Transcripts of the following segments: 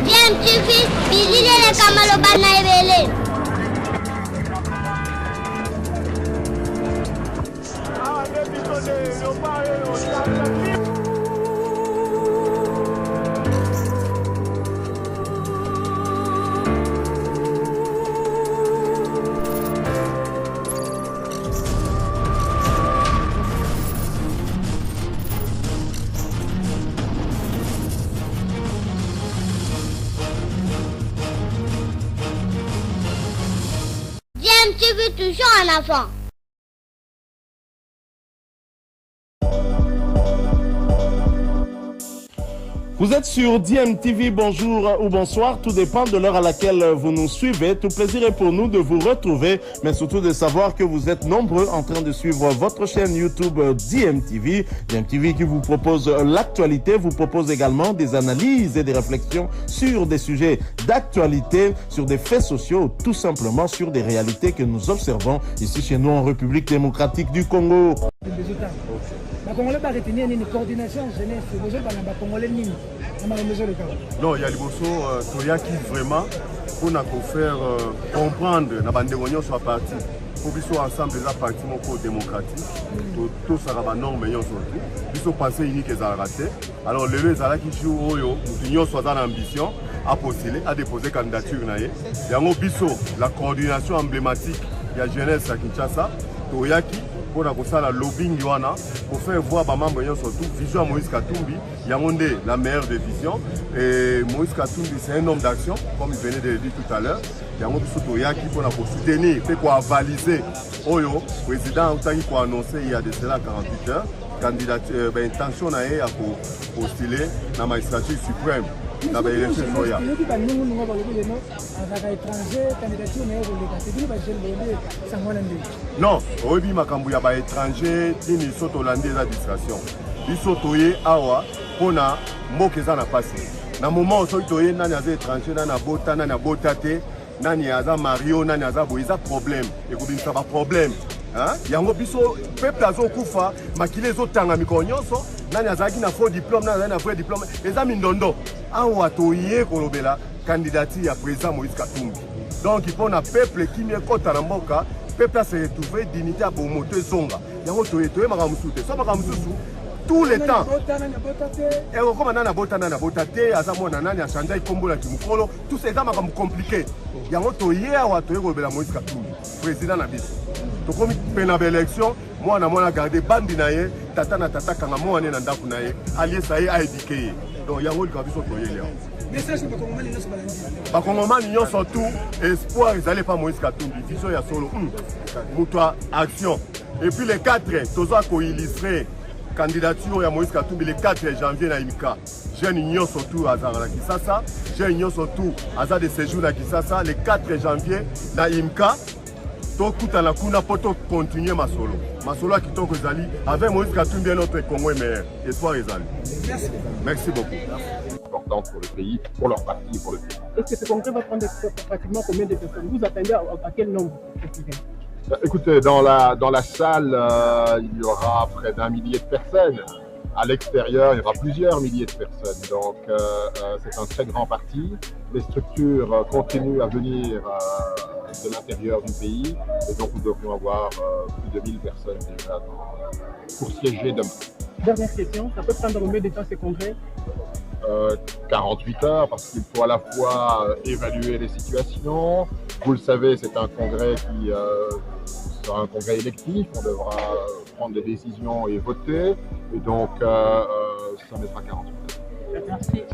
DMTV, bilile kamalo bana ebele. DMTV toujours en avant. Vous êtes sur DMTV, bonjour ou bonsoir, tout dépend de l'heure à laquelle vous nous suivez. Tout plaisir est pour nous de vous retrouver, mais surtout de savoir que vous êtes nombreux en train de suivre votre chaîne YouTube DMTV. DMTV qui vous propose l'actualité, vous propose également des analyses et des réflexions sur des sujets d'actualité, sur des faits sociaux, tout simplement sur des réalités que nous observons ici chez nous en République démocratique du Congo. Non, il y a les Toyaki vraiment pour nous faire comprendre la bande de soit parti. Pour qu'ils soient ensemble déjà parti démocratique. Tout ça va norme mais surtout. Ils sont passés uniques et raté. Alors les gens qui jouent nous soit dans l'ambition à postuler, à déposer candidature. Il y a la coordination emblématique. Il y a jeunesse à Kinshasa, Toyaki. Pour la lobbying pour faire voir surtout vision à Moïse Katumbi, il y a la meilleure des visions. Et Moïse Katumbi, c'est un homme d'action, comme il venait de le dire tout à l'heure. Il y a un homme pour soutenir, pour avaliser. Le président a annoncé il y a de cela 48 heures, candidature, intention à postuler dans la magistrature suprême. Non, oui, makambu ya ba étranger, ni soto landais l'administration. Biso toye awa pona mboka na pasi. Na moment où toye nani aza étranger nani bota nani botate nani aza mario nani aza boiza problème et ko ba problème. Hein? Yango biso peuple azokufa makile ezotanga mikolo nyonso nani azaki na faux diplôme nani na vrai diplôme eza mindondo awa toye kolobela candidature ya président Moïse Katumbi. Donc il faut un peuple qui est contre la mboka, peuple se retrouver dignité à bomoto zonga. Yango toye makamusute so makamususu tout le temps. Et comme nana botate azamona nani a changé kombo la kimukolo tout ces gens makam compliqué. Yango toye awa toye kolobela Moïse Katumbi président na biso. Donc comme pena élection moi na mona garder bandi na ye tata na tata kanga mo ane na ndaku na ye allié ça y a éduqué. Donc yango le kabiso toye là. Message pour Bakongomani nyonso balandi. Bakongomani nyonso tout espoir ils allaient pas Moïse Katumbi vision ya solo mutua action. Et puis les 4 toza ko illustrer candidature ya Moïse Katumbi le 4 janvier na IMCA. Jeune union surtout à Kisasa, jeune union surtout à de séjour na Kisasa le 4 janvier na IMCA. Donc tout à la kuna poto continuer ma solo qui toko zali avec Moïse Katumbi notre Congo est meilleur. Espoir ezali. Merci beaucoup. Importante pour le pays, pour leur parti, pour le pays. Est-ce que ce congrès va prendre pratiquement combien de personnes? Vous attendez à quel nombre? Écoutez, dans la salle, il y aura près d'1 millier de personnes. À l'extérieur, il y aura plusieurs milliers de personnes. Donc, c'est un très grand parti. Les structures continuent à venir de l'intérieur du pays. Et donc, nous devrions avoir plus de 1000 personnes déjà pour siéger demain. Dernière question, ça peut prendre combien de temps ce congrès? 48 heures, parce qu'il faut à la fois évaluer les situations. Vous le savez, c'est un congrès qui sera un congrès électif. On devra prendre des décisions et voter. Et donc, ça mettra 48 heures. Merci.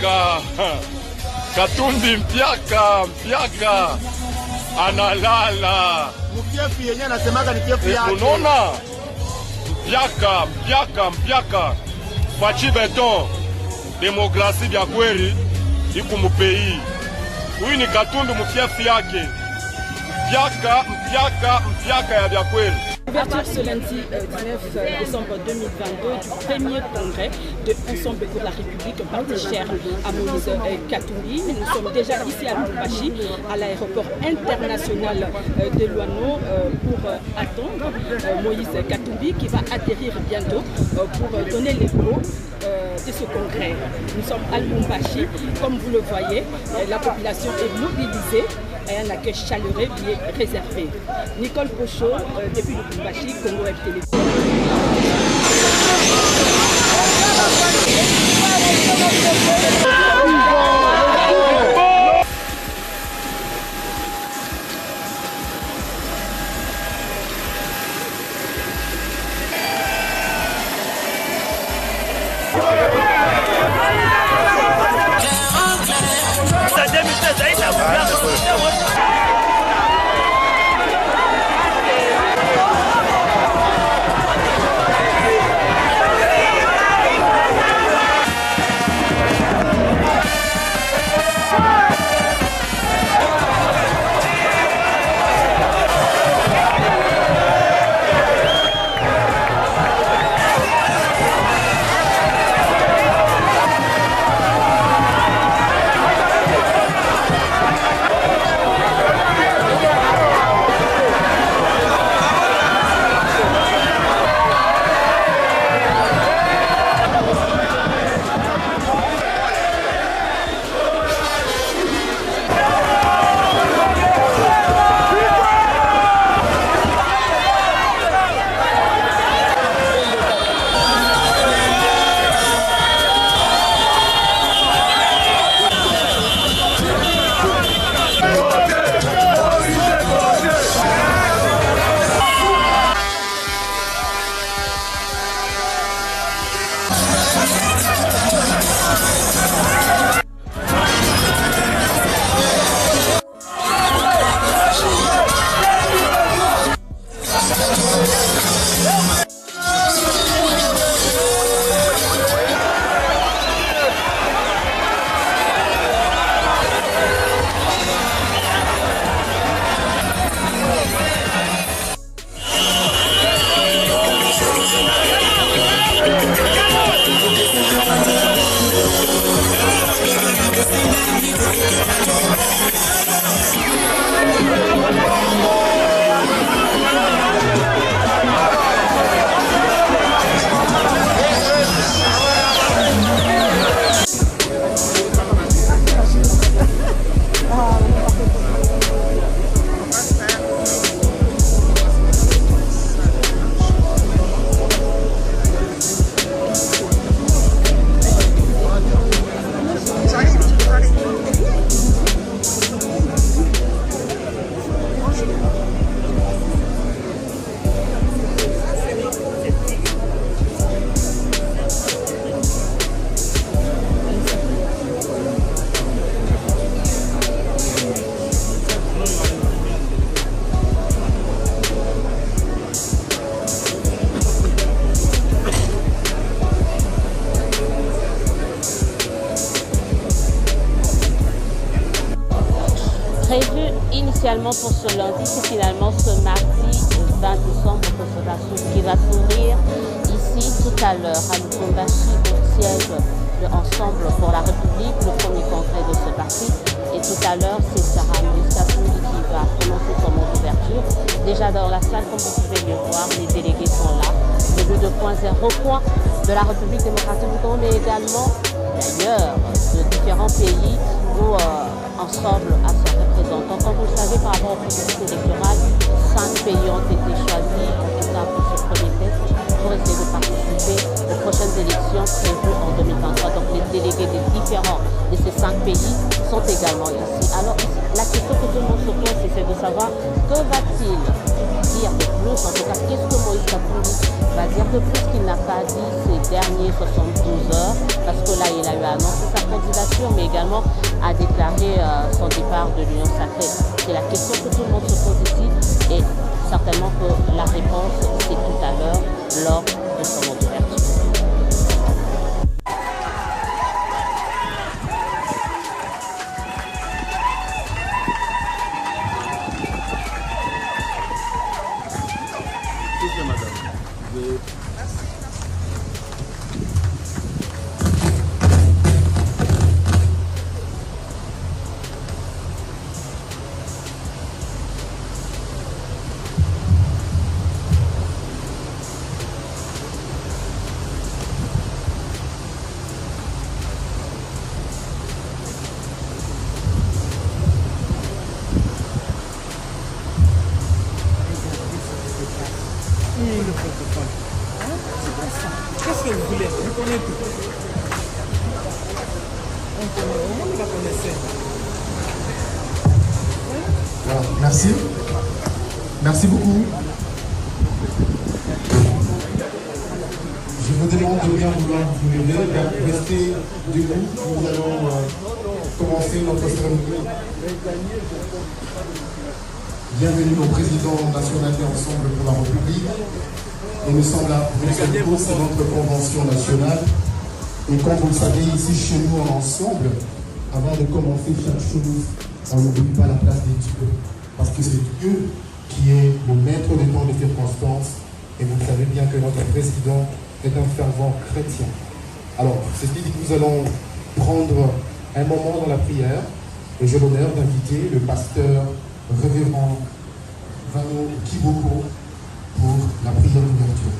Mpiaka Katumbi Mpiaka analala. Mkiefi yenyewe anasemaga ni kiefi yake. Unaona? Mpiaka Fachi Beton demokrasi vya kweli iku mupei. Huyu ni Katumbi mfiefi yake. Mpiaka ya vya kweli. Ouverture ce lundi 19 décembre 2022 du premier congrès de Ensemble pour la République, parti cher à Moïse Katumbi. Nous sommes déjà ici à Lubumbashi, à l'aéroport international de Luano, pour attendre Moïse Katumbi qui va atterrir bientôt pour donner les mots de ce congrès. Nous sommes à Lubumbashi, comme vous le voyez, la population est mobilisée et un accueil chaleureux qui est réservé. Nicole Pochot, depuis Lubumbashi, Congo FTV. Prévu initialement pour ce lundi, c'est finalement ce mardi 20 décembre que cela qui va s'ouvrir ici tout à l'heure à Lubumbashi au siège de Ensemble pour la République, le premier congrès de ce parti. Et tout à l'heure, c'est Sarah Moïse Katumbi qui va prononcer son mot d'ouverture. Déjà dans la salle, comme vous pouvez le voir, les délégués sont là, venus de points et recoins de la République démocratique du Congo, mais également d'ailleurs de différents pays où Ensemble a ses représentants. Comme vous le savez, par rapport au processus électoral, 5 pays ont été choisis, ont été un peu sur premier test pour essayer de participer aux prochaines élections prévues en 2023. Donc les délégués des différents de ces 5 pays sont également ici. Alors la question que tout le monde se pose, c'est de savoir que va-t-il dire de plus, en tout cas, qu'est-ce que Moïse Moïse Katumbi va dire de plus qu'il n'a pas dit ces derniers 72 heures, parce que là, il a eu annoncé sa candidature, mais également a déclaré son départ de l'Union sacrée. C'est la question que tout le monde se pose ici, et certainement que la réponse, c'est tout à l'heure, lors de son ouverture. Qu'est-ce que vous voulez? Vous connaissez tout. On connaît, au moins vous la connaissez. Voilà, merci. Merci beaucoup. Je vous demande de bien vouloir vous lever, de rester debout. Nous allons commencer notre cérémonie. Bienvenue au président national de Ensemble pour la République. Et nous sommes là pour notre convention nationale. Et comme vous le savez, ici chez nous en Ensemble, avant de commencer chaque chose, on n'oublie pas la place des dieux. Parce que c'est Dieu qui est le maître des temps de circonstances. Et vous savez bien que notre président est un fervent chrétien. Alors, c'est dit que nous allons prendre un moment dans la prière. Et j'ai l'honneur d'inviter le pasteur révérend Vano Kiboko pour la prière d'ouverture.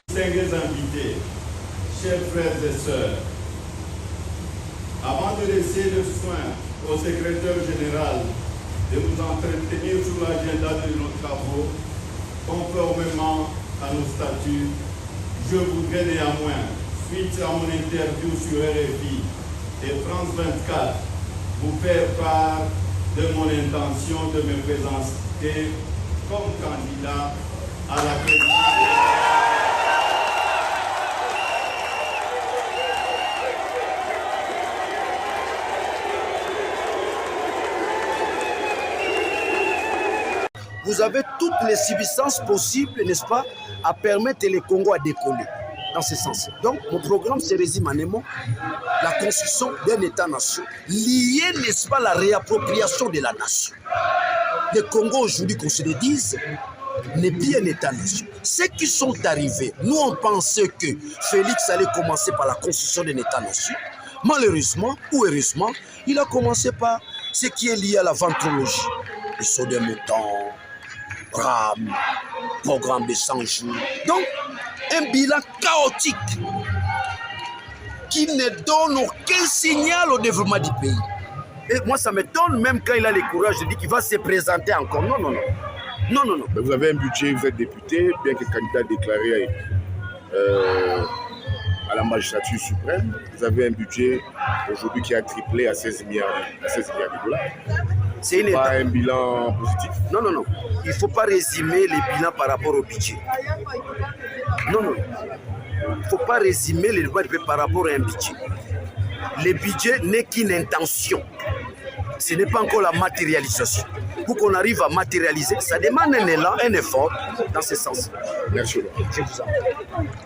Distingués invités, chers frères et sœurs, avant de laisser le soin au secrétaire général de nous entretenir sur l'agenda de nos travaux, conformément à nos statuts, je voudrais néanmoins, suite à mon interview sur RFI et France 24, vous faire part de mon intention de me présenter comme candidat à la présidence. Vous avez toutes les substances possibles, n'est-ce pas, à permettre les Congo à décoller dans ce sens. Donc, mon programme se résume en un mot, la construction d'un État-nation, lié, n'est-ce pas, à la réappropriation de la nation. Le Congo, aujourd'hui, qu'on se le dise, n'est plus un État-nation. Ceux qui sont arrivés, nous, on pensait que Félix allait commencer par la construction d'un État-nation. Malheureusement, ou heureusement, il a commencé par ce qui est lié à la ventrologie. Le saut des moutons, RAM, programme de 100 jours. Donc, un bilan chaotique qui ne donne aucun signal au développement du pays. Et moi, ça me donne, même quand il a le courage de dire qu'il va se présenter encore. Non, non, non. Non, non, non. Mais vous avez un budget, vous êtes député, bien que candidat déclaré à à la magistrature suprême. Vous avez un budget aujourd'hui qui a triplé à 16 milliards de dollars. C'est pas un bilan positif. Non. Il ne faut pas résumer les bilans par rapport au budget. Non. Il ne faut pas résumer les bilans par rapport à un budget. Le budget n'est qu'une intention. Ce n'est pas encore la matérialisation. Pour qu'on arrive à matérialiser, ça demande un élan, un effort dans ce sens. Merci. Je vous en prie.